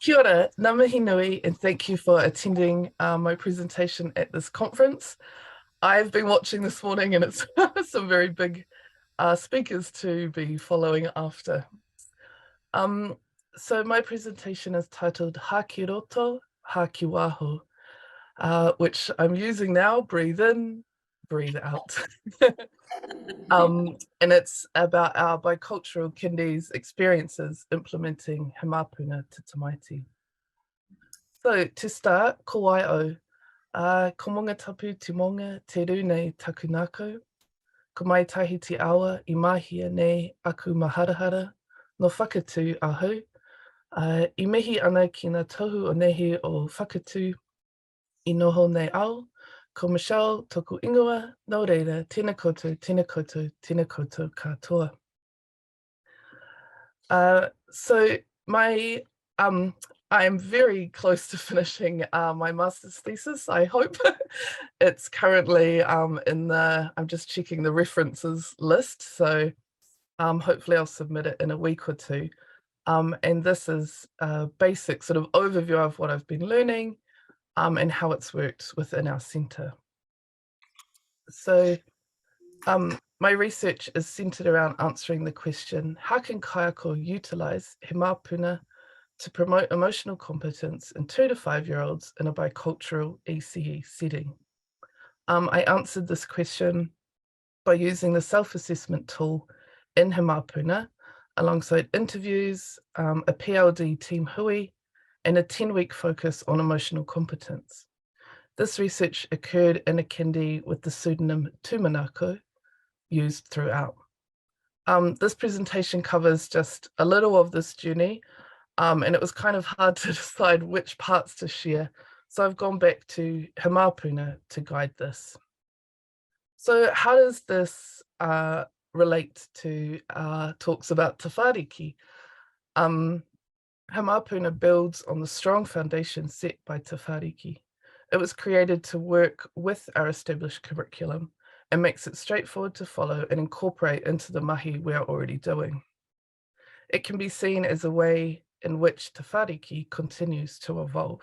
Kia ora, ngā mihi nui, and thank you for attending my presentation at this conference. I've been watching this morning and it's some very big speakers to be following after. So my presentation is titled Haki Roto, Haki Waho, which I'm using now, breathe in, breathe out. And it's about our bicultural kindies experiences implementing He Māpuna Te Tamaiti. So to start, ko Waho, ko monga tapu timonga te ru nei takunako, ko mai tahi te awa I mahia nei aku maharahara, no whakatū ahu, I mihi ana ki ngā tohu o nehi o whakatū I noho nei ao, ko Michelle toku ingoa, no reira, tēnā koutou, tēnā koutou, tēnā koutou katoa. So my I am very close to finishing my master's thesis. I hope it's currently in the. I'm just checking the references list, so hopefully I'll submit it in a week or two. And this is a basic sort of overview of what I've been learning and how it's worked within our centre. So my research is centred around answering the question, how can kaiako utilise He Māpuna to promote emotional competence in 2 to 5-year-olds in a bicultural ECE setting? I answered this question by using the self-assessment tool in He Māpuna alongside interviews, a PLD team hui, and a 10-week focus on emotional competence. This research occurred in a kindi with the pseudonym Tumanako used throughout. This presentation covers just a little of this journey, and it was kind of hard to decide which parts to share. So I've gone back to He Māpuna to guide this. So how does this relate to talks about Te Whāriki? He Māpuna builds on the strong foundation set by Te Whāriki. It was created to work with our established curriculum and makes it straightforward to follow and incorporate into the mahi we are already doing. It can be seen as a way in which Te Whāriki continues to evolve.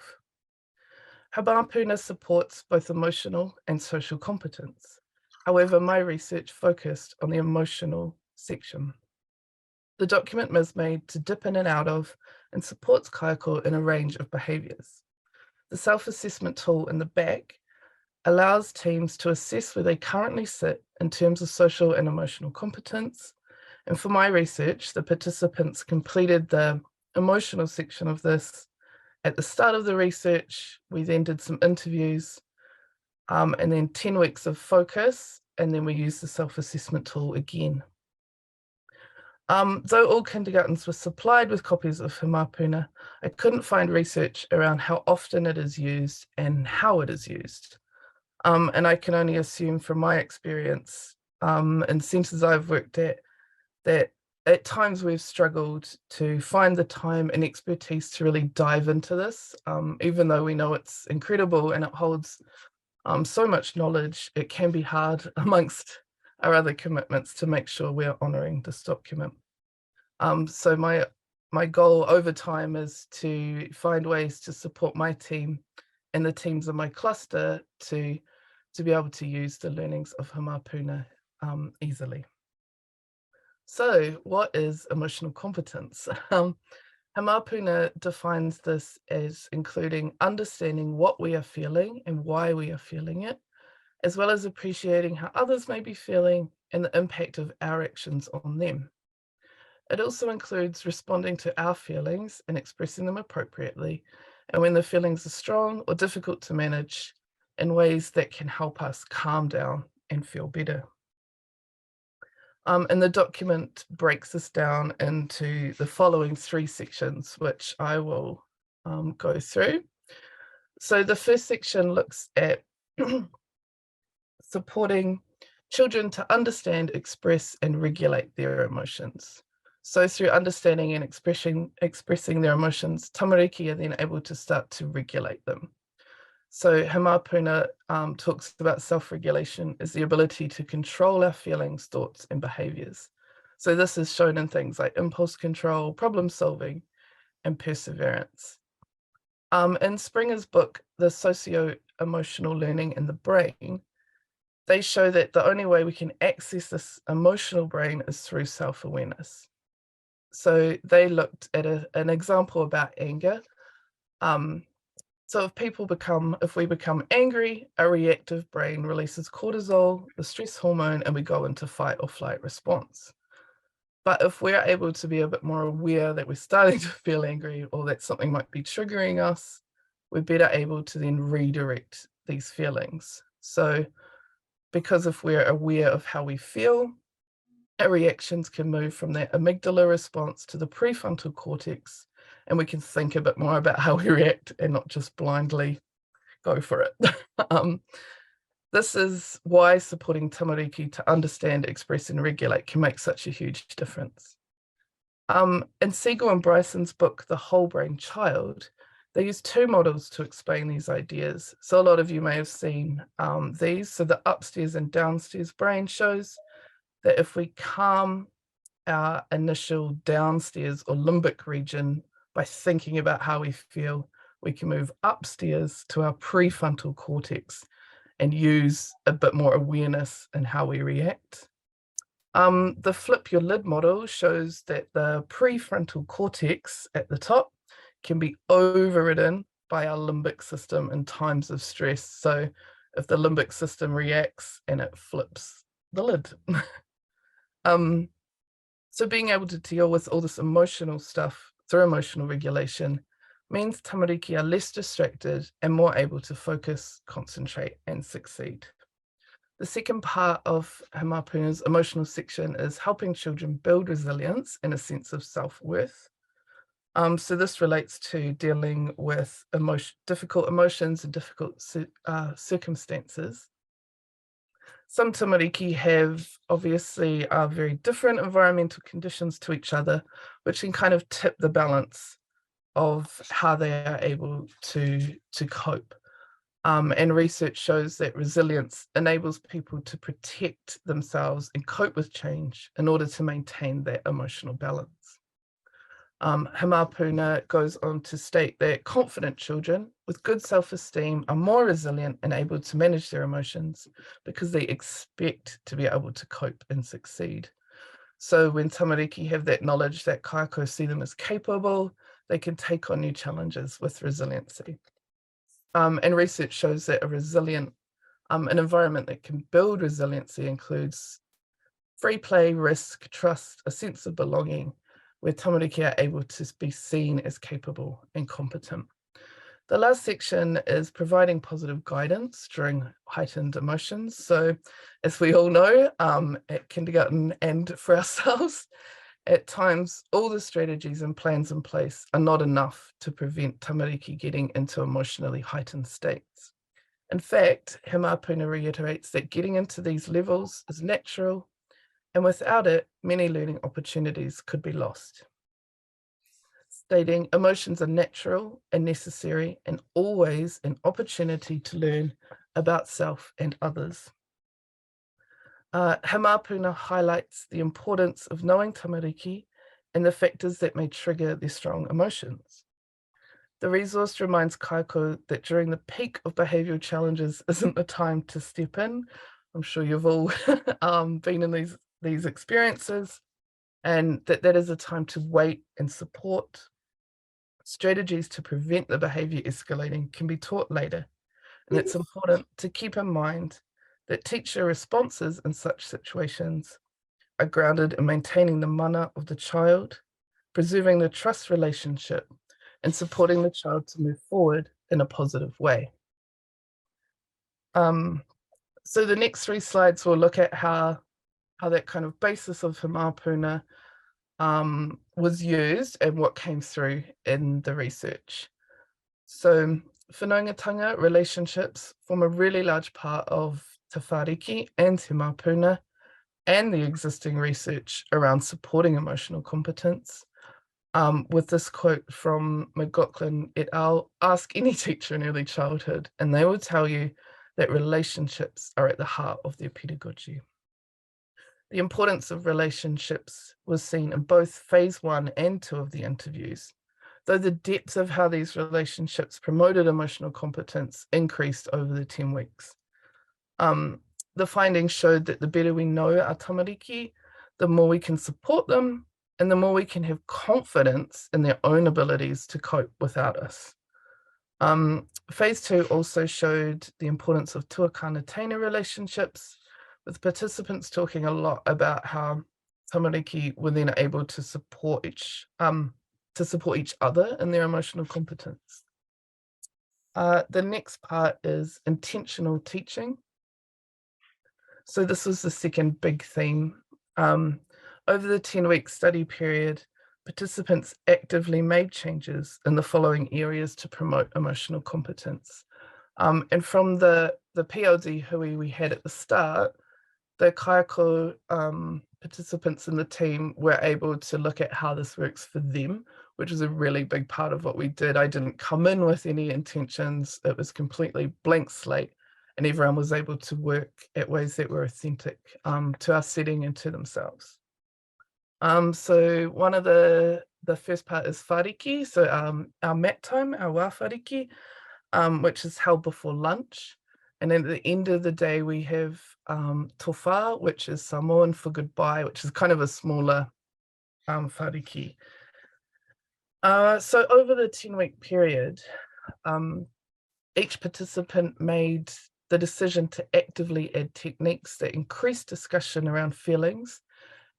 He Māpuna supports both emotional and social competence. However, my research focused on the emotional section. The document was made to dip in and out of and supports kaiako in a range of behaviours. The self-assessment tool in the back allows teams to assess where they currently sit in terms of social and emotional competence. And for my research, the participants completed the emotional section of this at the start of the research. We then did some interviews and then 10 weeks of focus, and then we used the self-assessment tool again. Though all kindergartens were supplied with copies of He Māpuna, I couldn't find research around how often it is used and how it is used. And I can only assume from my experience in centres I've worked at, that at times we've struggled to find the time and expertise to really dive into this. Even though we know it's incredible and it holds so much knowledge, it can be hard amongst our other commitments to make sure we're honouring this document. So my goal over time is to find ways to support my team and the teams in my cluster to be able to use the learnings of He Māpuna easily. So what is emotional competence? He Māpuna defines this as including understanding what we are feeling and why we are feeling it, as well as appreciating how others may be feeling and the impact of our actions on them. It also includes responding to our feelings and expressing them appropriately, and when the feelings are strong or difficult to manage, in ways that can help us calm down and feel better. And the document breaks this down into the following 3 sections, which I will go through. So the first section looks at supporting children to understand, express, and regulate their emotions. So through understanding and expressing their emotions, tamariki are then able to start to regulate them. So He Māpuna talks about self-regulation as the ability to control our feelings, thoughts, and behaviours. So this is shown in things like impulse control, problem solving, and perseverance. In Springer's book, The Socio-Emotional Learning in the Brain, they show that the only way we can access this emotional brain is through self-awareness. So they looked at an example about anger. So if we become angry, our reactive brain releases cortisol, the stress hormone, and we go into fight or flight response. But if we're able to be a bit more aware that we're starting to feel angry or that something might be triggering us, we're better able to then redirect these feelings. So because if we're aware of how we feel, our reactions can move from that amygdala response to the prefrontal cortex, and we can think a bit more about how we react and not just blindly go for it. This is why supporting tamariki to understand, express, and regulate can make such a huge difference. In Siegel and Bryson's book, The Whole Brain Child, they use two models to explain these ideas. So a lot of you may have seen these. So the upstairs and downstairs brain shows that if we calm our initial downstairs or limbic region by thinking about how we feel, we can move upstairs to our prefrontal cortex and use a bit more awareness in how we react. The flip your lid model shows that the prefrontal cortex at the top can be overridden by our limbic system in times of stress. So if the limbic system reacts and it flips the lid. So being able to deal with all this emotional stuff through emotional regulation means tamariki are less distracted and more able to focus, concentrate, and succeed. The second part of He Māpuna's emotional section is helping children build resilience and a sense of self-worth. So this relates to dealing with difficult emotions and difficult circumstances. Some tamariki have obviously very different environmental conditions to each other, which can kind of tip the balance of how they are able to cope. And research shows that resilience enables people to protect themselves and cope with change in order to maintain that emotional balance. He Māpuna goes on to state that confident children with good self-esteem are more resilient and able to manage their emotions because they expect to be able to cope and succeed. So when tamariki have that knowledge that kaiko see them as capable, they can take on new challenges with resiliency. And research shows that an environment that can build resiliency includes free play, risk, trust, a sense of belonging, where tamariki are able to be seen as capable and competent. The last section is providing positive guidance during heightened emotions. So as we all know, at kindergarten and for ourselves, at times, all the strategies and plans in place are not enough to prevent tamariki getting into emotionally heightened states. In fact, He Māpuna reiterates that getting into these levels is natural, and without it, many learning opportunities could be lost. Stating emotions are natural and necessary and always an opportunity to learn about self and others. He Māpuna highlights the importance of knowing tamariki and the factors that may trigger their strong emotions. The resource reminds kaiko that during the peak of behavioural challenges isn't the time to step in. I'm sure you've all been in these experiences, and that is a time to wait and support. Strategies to prevent the behaviour escalating can be taught later, and it's important to keep in mind that teacher responses in such situations are grounded in maintaining the mana of the child, preserving the trust relationship, and supporting the child to move forward in a positive way. So the next 3 slides will look at how that kind of basis of He Māpuna was used and what came through in the research. So whanaungatanga relationships form a really large part of Te Whāriki and He Māpuna and the existing research around supporting emotional competence. With this quote from McLaughlin et al., ask any teacher in early childhood and they will tell you that relationships are at the heart of their pedagogy. The importance of relationships was seen in both phase 1 and 2 of the interviews. though the depth of how these relationships promoted emotional competence increased over the 10 weeks. The findings showed that the better we know our tamariki, the more we can support them, and the more we can have confidence in their own abilities to cope without us. Phase 2 also showed the importance of tuakana-taina relationships, with participants talking a lot about how tamariki were then able to support each other in their emotional competence. The next part is intentional teaching. So this was the second big theme. Over the 10-week study period, participants actively made changes in the following areas to promote emotional competence. And from the PLD hui we had at the start, the kaiako participants in the team were able to look at how this works for them, which is a really big part of what we did. I didn't come in with any intentions. It was completely blank slate, and everyone was able to work at ways that were authentic to our setting and to themselves. So one of the first part is whariki, so our mat time, our wā whariki, which is held before lunch. And then at the end of the day, we have tofa, which is Samoan for goodbye, which is kind of a smaller whariki. So over the 10-week period, each participant made the decision to actively add techniques that increased discussion around feelings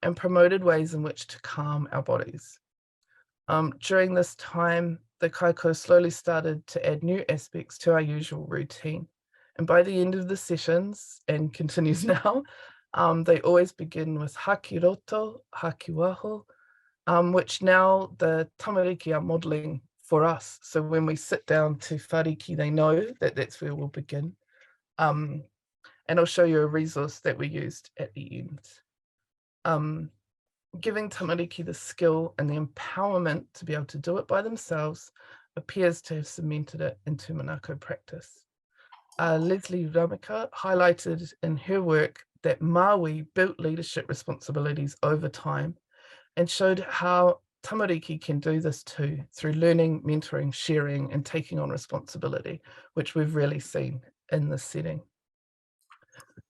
and promoted ways in which to calm our bodies. During this time, the kaiko slowly started to add new aspects to our usual routine. And by the end of the sessions, and continues now, they always begin with haki roto, haki waho, which now the tamariki are modeling for us. So when we sit down to whariki, they know that that's where we'll begin. And I'll show you a resource that we used at the end. Giving tamariki the skill and the empowerment to be able to do it by themselves appears to have cemented it into Manako practice. Leslie Ramika highlighted in her work that Maui built leadership responsibilities over time and showed how tamariki can do this too, through learning, mentoring, sharing, and taking on responsibility, which we've really seen in this setting.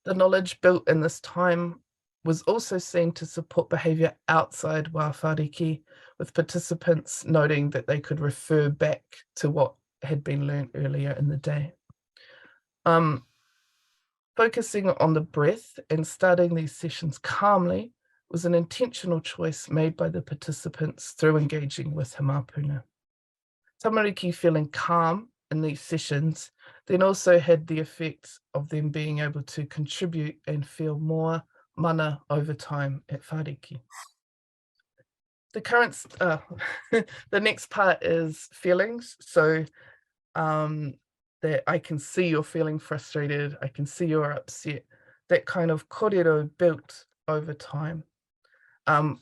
The knowledge built in this time was also seen to support behaviour outside wā whariki, with participants noting that they could refer back to what had been learned earlier in the day. Focusing on the breath and starting these sessions calmly was an intentional choice made by the participants through engaging with He Māpuna. Tamariki feeling calm in these sessions then also had the effect of them being able to contribute and feel more mana over time at whariki. The next part is feelings. So that I can see you're feeling frustrated, I can see you're upset. That kind of kōrero built over time,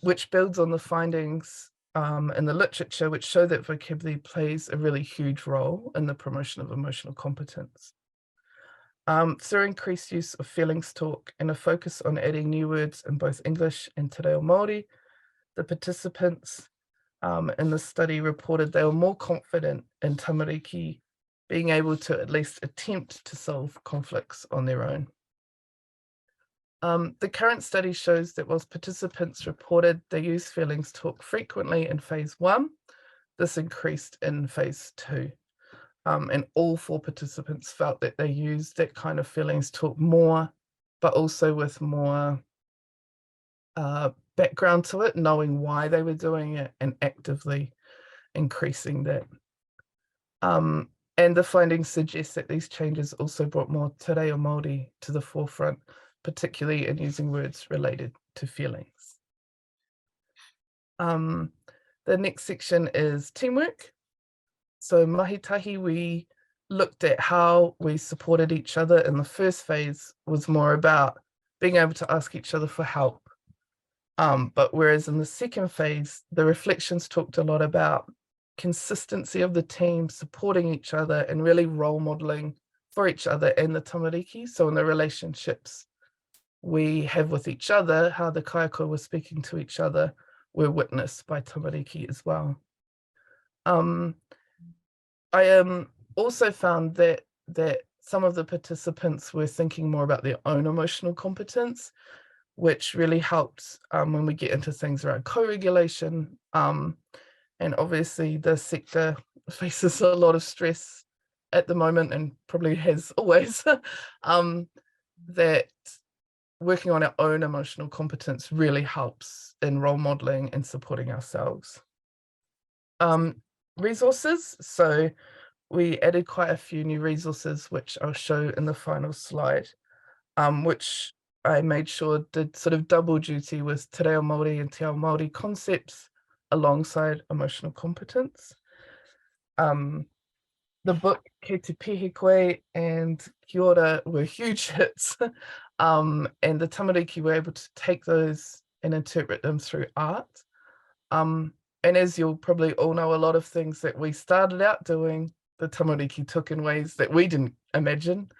which builds on the findings in the literature, which show that vocabulary plays a really huge role in the promotion of emotional competence. Through increased use of feelings talk and a focus on adding new words in both English and te reo Māori, the participants in the study reported they were more confident in tamariki being able to at least attempt to solve conflicts on their own. The current study shows that whilst participants reported they use feelings talk frequently in phase 1, this increased in phase 2. And all 4 participants felt that they used that kind of feelings talk more, but also with more background to it, knowing why they were doing it and actively increasing that. And the findings suggest that these changes also brought more te reo Māori to the forefront, particularly in using words related to feelings. The next section is teamwork. So mahitahi, we looked at how we supported each other in the first phase was more about being able to ask each other for help. But whereas in the second phase, the reflections talked a lot about consistency of the team, supporting each other and really role modeling for each other and the tamariki. So in the relationships we have with each other, how the kaiako were speaking to each other were witnessed by tamariki as well. Um, I also found that some of the participants were thinking more about their own emotional competence, which really helps when we get into things around co-regulation. And obviously the sector faces a lot of stress at the moment and probably has always, that working on our own emotional competence really helps in role modeling and supporting ourselves. Resources. So we added quite a few new resources, which I'll show in the final slide, which I made sure did sort of double duty with Te Reo Māori and Te Ao Māori concepts alongside emotional competence. The book Kei Te Pihi Koe and Kia Ora were huge hits, and the tamariki were able to take those and interpret them through art. And as you'll probably all know, a lot of things that we started out doing, the tamariki took in ways that we didn't imagine,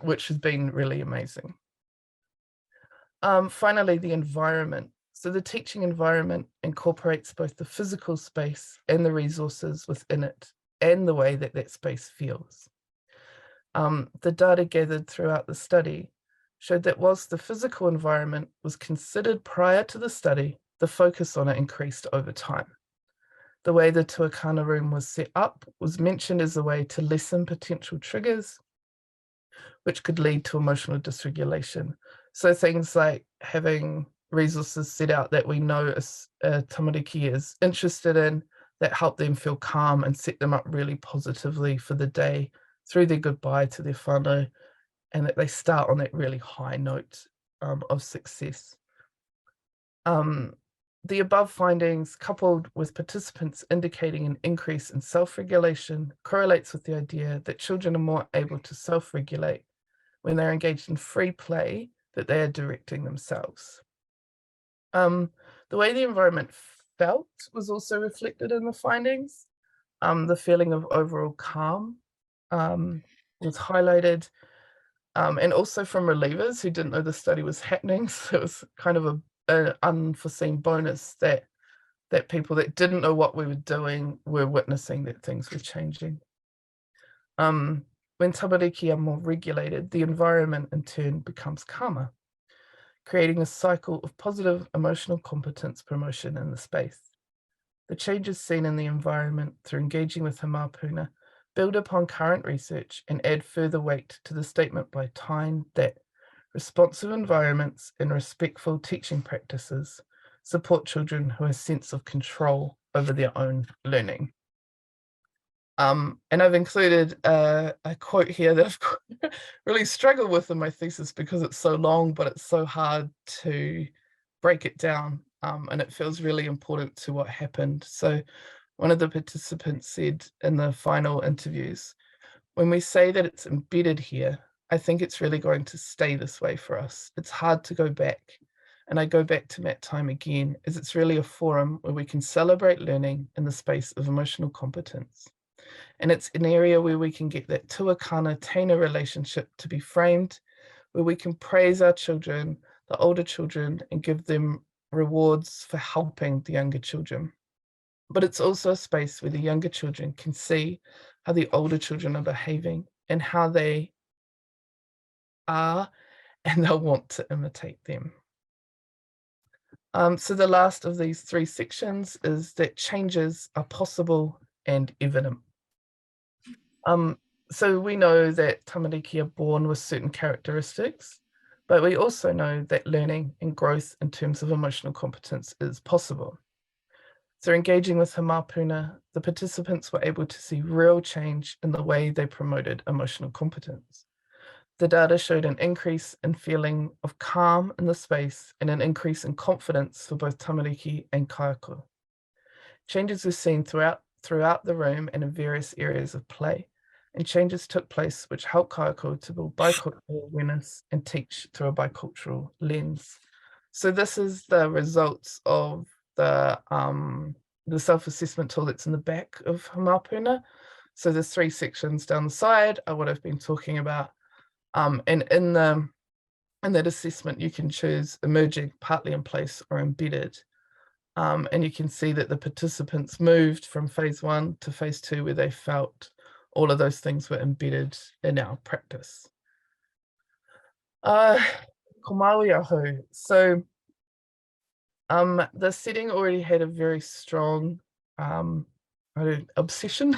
which has been really amazing. Finally, the environment. So the teaching environment incorporates both the physical space and the resources within it and the way that that space feels. The data gathered throughout the study showed that whilst the physical environment was considered prior to the study, the focus on it increased over time. The way the tuakana room was set up was mentioned as a way to lessen potential triggers, which could lead to emotional dysregulation. So things like having resources set out that we know a tamariki is interested in, that help them feel calm and set them up really positively for the day through their goodbye to their whānau, and that they start on that really high note of success. The above findings, coupled with participants indicating an increase in self-regulation, correlates with the idea that children are more able to self-regulate when they're engaged in free play that they are directing themselves. The way the environment felt was also reflected in the findings. The feeling of overall calm was highlighted, and also from relievers who didn't know the study was happening. So it was kind of an unforeseen bonus that people that didn't know what we were doing were witnessing that things were changing. When tamariki are more regulated, the environment in turn becomes calmer, creating a cycle of positive emotional competence promotion in the space. The changes seen in the environment through engaging with He Māpuna build upon current research and add further weight to the statement by Tyne that responsive environments and respectful teaching practices support children who have a sense of control over their own learning. And I've included a quote here that I've really struggled with in my thesis because it's so long, but it's so hard to break it down, and it feels really important to what happened. So one of the participants said in the final interviews, when we say that it's embedded here, I think it's really going to stay this way for us. It's hard to go back. And I go back to that time again, as it's really a forum where we can celebrate learning in the space of emotional competence. And it's an area where we can get that tuakana tēnā relationship to be framed, where we can praise our children, the older children, and give them rewards for helping the younger children. But it's also a space where the younger children can see how the older children are behaving and how they are, and they'll want to imitate them. So the last of these three sections is that changes are possible and evident. So we know that tamariki are born with certain characteristics, but we also know that learning and growth in terms of emotional competence is possible. So engaging with He Māpuna, the participants were able to see real change in the way they promoted emotional competence. The data showed an increase in feeling of calm in the space and an increase in confidence for both tamariki and kaiako. Changes were seen throughout the room and in various areas of play, and changes took place which helped kaiako to build bicultural awareness and teach through a bicultural lens. So this is the results of the self-assessment tool that's in the back of He Māpuna. So there's three sections down the side are what I've been talking about. And in that assessment, you can choose emerging, partly in place, or embedded. And you can see that the participants moved from phase 1 to phase 2, where they felt all of those things were embedded in our practice. Ko Maui aho. So the setting already had a very strong obsession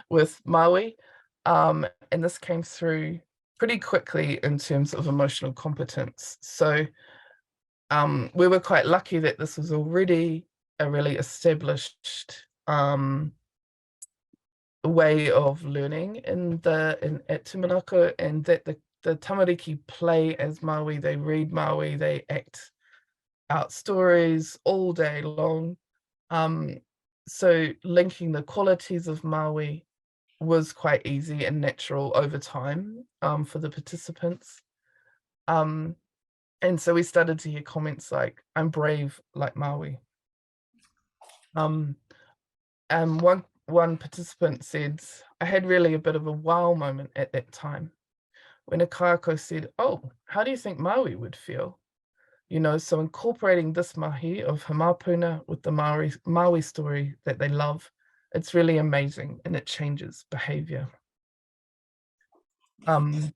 with Maui. And this came through pretty quickly in terms of emotional competence. So we were quite lucky that this was already a really established way of learning at Tumanako, and that the tamariki play as Maui, they read Maui, they act out stories all day long. So linking the qualities of Maui was quite easy and natural over time for the participants. And so we started to hear comments like, "I'm brave like Maui." And one participant said, "I had really a bit of a wow moment at that time when a kayako said, 'Oh, how do you think Maui would feel?'" So incorporating this mahi of He Māpuna with the Maui story that they love, it's really amazing, and it changes behavior. Um,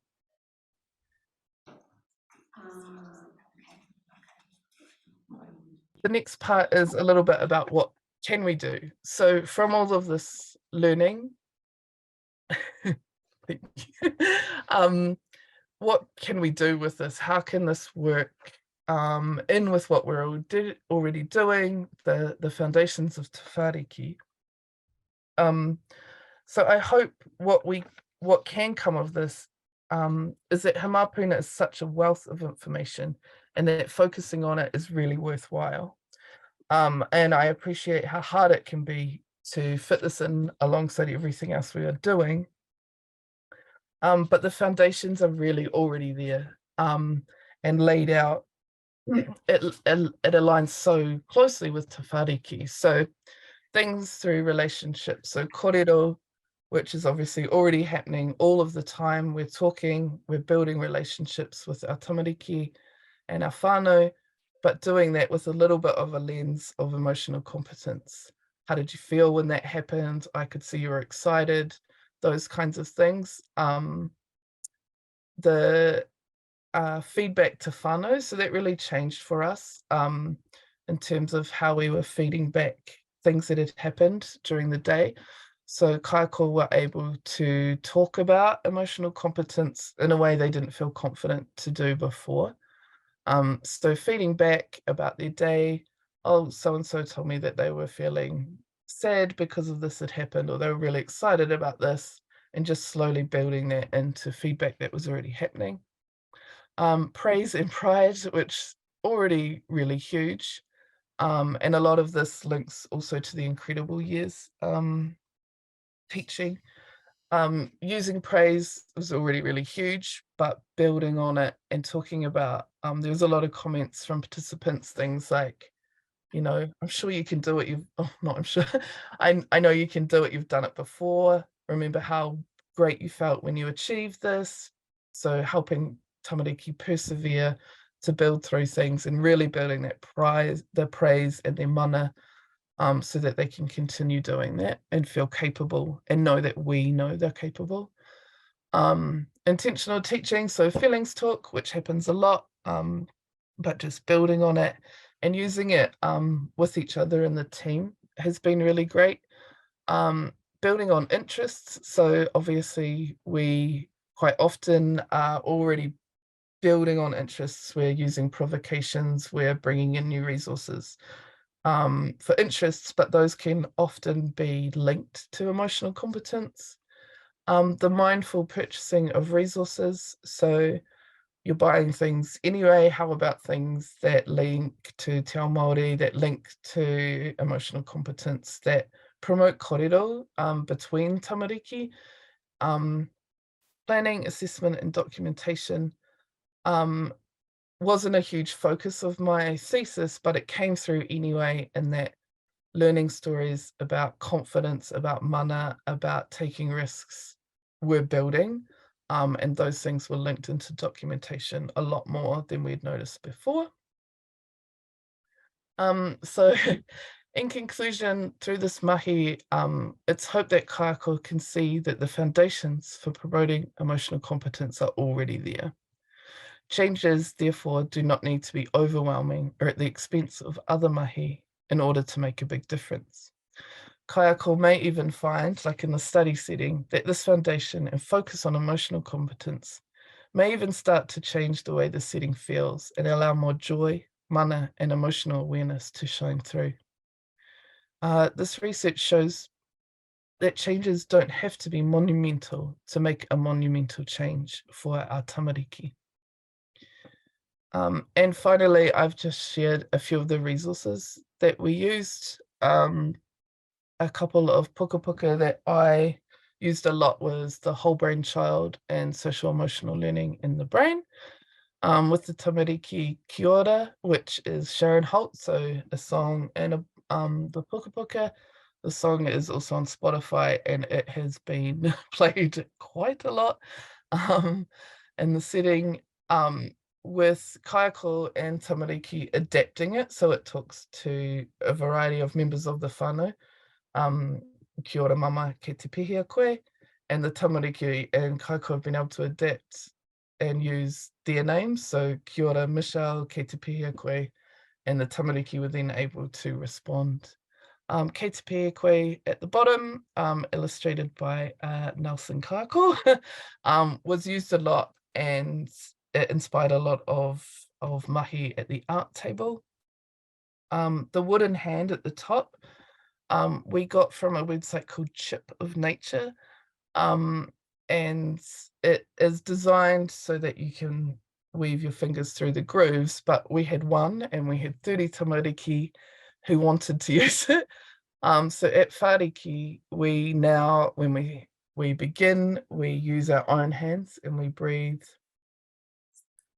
the next part is a little bit about what can we do. So from all of this learning, what can we do with this? How can this work in with what we're already doing, the foundations of Te Whāriki? So I hope what can come of this is that He Māpuna is such a wealth of information, and that focusing on it is really worthwhile. And I appreciate how hard it can be to fit this in alongside everything else we are doing. But the foundations are really already there and laid out. It aligns so closely with Te Whāriki. So things through relationships. So kōrero, which is obviously already happening all of the time. We're talking, we're building relationships with our tamariki and our whānau, but doing that with a little bit of a lens of emotional competence. How did you feel when that happened? I could see you were excited, those kinds of things. The feedback to whānau, so that really changed for us in terms of how we were feeding back things that had happened during the day. So kayako were able to talk about emotional competence in a way they didn't feel confident to do before. So feeding back about their day, "Oh, so-and-so told me that they were feeling sad because of this had happened, or they were really excited about this," and just slowly building that into feedback that was already happening. Praise and pride, which already really huge. And a lot of this links also to the incredible years teaching. Using praise was already really huge, but building on it and talking about, there was a lot of comments from participants, things like, "I'm sure you can do it. Not I'm sure. I know you can do it. You've done it before. Remember how great you felt when you achieved this." So helping tamariki persevere to build through things and really building the praise and their mana, so that they can continue doing that and feel capable and know that we know they're capable. Intentional teaching, so feelings talk, which happens a lot, but just building on it and using it with each other in the team has been really great. Building on interests, so obviously we quite often are already building on interests. We're using provocations, we're bringing in new resources for interests, but those can often be linked to emotional competence. The mindful purchasing of resources, so you're buying things anyway. How about things that link to te ao Māori, that link to emotional competence, that promote kōrero between tamariki? Planning, assessment, and documentation wasn't a huge focus of my thesis, but it came through anyway in that learning stories about confidence, about mana, about taking risks were building. And those things were linked into documentation a lot more than we'd noticed before. So in conclusion, through this mahi, it's hoped that kaiako can see that the foundations for promoting emotional competence are already there. Changes, therefore, do not need to be overwhelming or at the expense of other mahi in order to make a big difference. Kaiako may even find, like in the study setting, that this foundation and focus on emotional competence may even start to change the way the setting feels and allow more joy, mana, and emotional awareness to shine through. This research shows that changes don't have to be monumental to make a monumental change for our tamariki. And finally, I've just shared a few of the resources that we used. A couple of puka that I used a lot was the Whole Brain Child and Social Emotional Learning in the Brain, with the tamariki Kia Ora, which is Sharon Holt, so a song and the puka. The song is also on Spotify and it has been played quite a lot in the setting, with kaiako and tamariki adapting it, so it talks to a variety of members of the whānau. Kia ora mama, kei te pihia koe, and the tamariki and kaiako have been able to adapt and use their names, so kia ora Michelle, kei te pihia koe, and the tamariki were then able to respond. Kei te pihia koe at the bottom, illustrated by Nelson Kako, was used a lot and it inspired a lot of mahi at the art table. The wooden hand at the top, we got from a website called Chip of Nature, and it is designed so that you can weave your fingers through the grooves, but we had one and we had 30 tamariki who wanted to use it. So at whāriki, we now, when we begin, we use our own hands and we breathe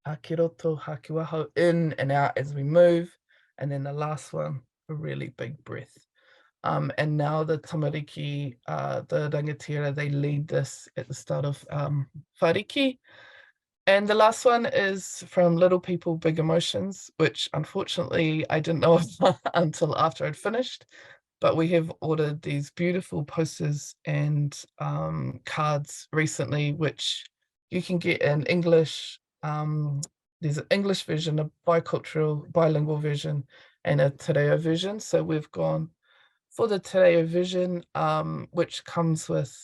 haki roto, haki waho, in and out as we move. And then the last one, a really big breath. And now the tamariki, the rangatira, they lead this at the start of whāriki. And the last one is from Little People, Big Emotions, which unfortunately I didn't know of until after I'd finished. But we have ordered these beautiful posters and cards recently, which you can get in English. There's an English version, a bicultural, bilingual version, and a te reo version. So we've gone for the te reo version, which comes with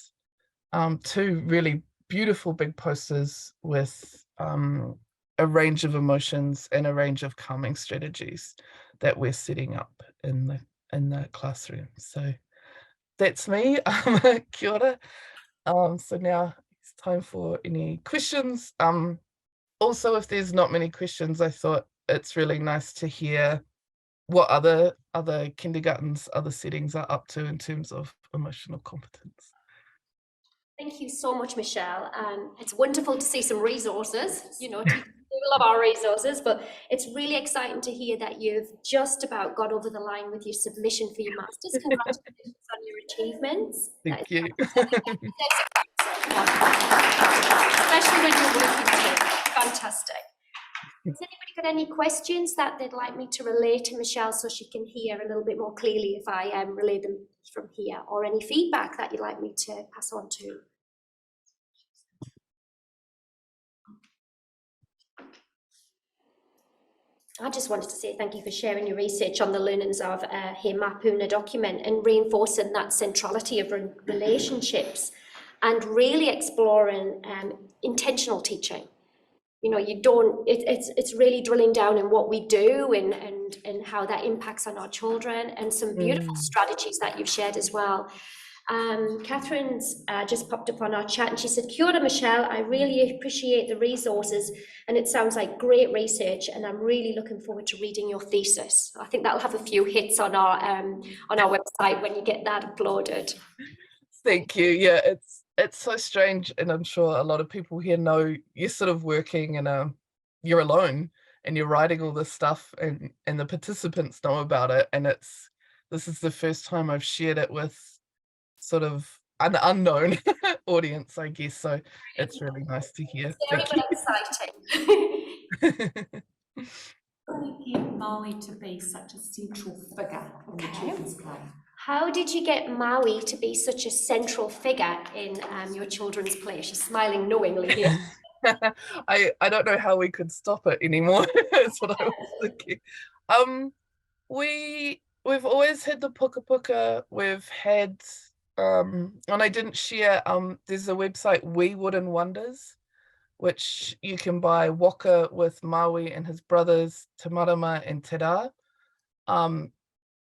two really beautiful big posters with a range of emotions and a range of calming strategies that we're setting up in the classroom. So that's me. Kia ora. So now it's time for any questions. Also, if there's not many questions, I thought it's really nice to hear what other kindergartens, other settings are up to in terms of emotional competence. Thank you so much, Michelle. It's wonderful to see some resources, we love our resources, but it's really exciting to hear that you've just about got over the line with your submission for your master's. Congratulations on your achievements. Thank you. Especially when you're working too. Fantastic. Has anybody got any questions that they'd like me to relay to Michelle so she can hear a little bit more clearly if I relay them from here, or any feedback that you'd like me to pass on to? I just wanted to say thank you for sharing your research on the learnings of He Māpuna document and reinforcing that centrality of relationships and really exploring intentional teaching. It's really drilling down in what we do and how that impacts on our children, and some beautiful strategies that you've shared as well. Catherine's just popped up on our chat and she said, Kia ora, Michelle, I really appreciate the resources and it sounds like great research and I'm really looking forward to reading your thesis. I think that'll have a few hits on our website when you get that uploaded. Thank you. Yeah, it's so strange, and I'm sure a lot of people here know you're sort of working and you're alone and you're writing all this stuff and the participants know about it, and this is the first time I've shared it with sort of an unknown audience, I guess. So it's really nice to hear. It's very exciting. you get Maui to be such a central figure in the children's play? How did you get Maui to be such a central figure in your children's play? She's smiling knowingly here. I don't know how we could stop it anymore. That's what I was thinking. We've always had the puka puka. We've had and I didn't share. There's a website, We Wooden Wonders, which you can buy waka with Maui and his brothers Te Marama and Te Rā.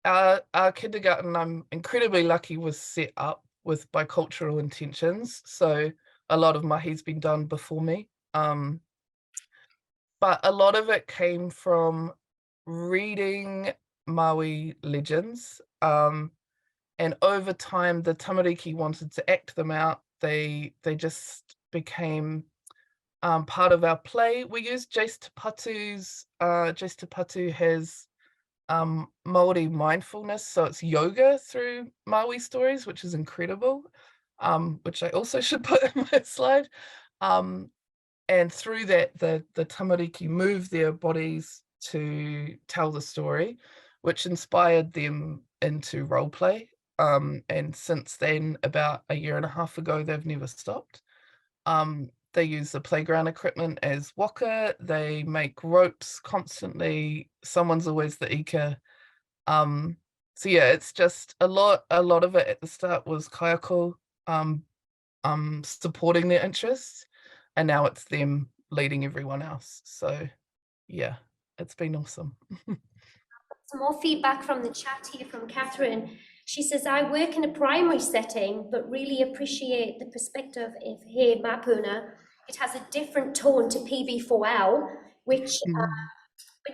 Our kindergarten, I'm incredibly lucky, was set up with bicultural intentions. So a lot of mahi's been done before me. But a lot of it came from reading Maui legends. And over time, the tamariki wanted to act them out. They just became part of our play. We use Jace Te Patu's, Jace Te Patu has Māori mindfulness, so it's yoga through Maui stories, which is incredible, which I also should put in my slide. And through that, the tamariki move their bodies to tell the story, which inspired them into role play. And since then, about a year and a half ago, they've never stopped. They use the playground equipment as waka. They make ropes constantly. Someone's always the ika. So yeah, it's just a lot of it at the start was kayako, supporting their interests, and now it's them leading everyone else. So yeah, it's been awesome. Some more feedback from the chat here from Catherine. She says, I work in a primary setting, but really appreciate the perspective of He Māpuna. It has a different tone to PB4L, which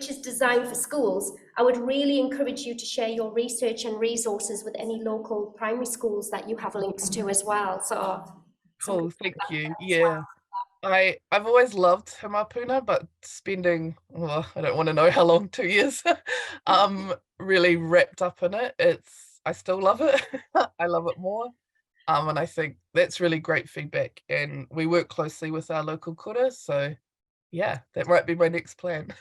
is designed for schools. I would really encourage you to share your research and resources with any local primary schools that you have links to as well. So Cool, thank you. Yeah. I've always loved He Māpuna, but spending, well, I don't want to know how long, 2 years, really wrapped up in it. I still love it. I love it more. And I think that's really great feedback. And we work closely with our local kura, so yeah, that might be my next plan.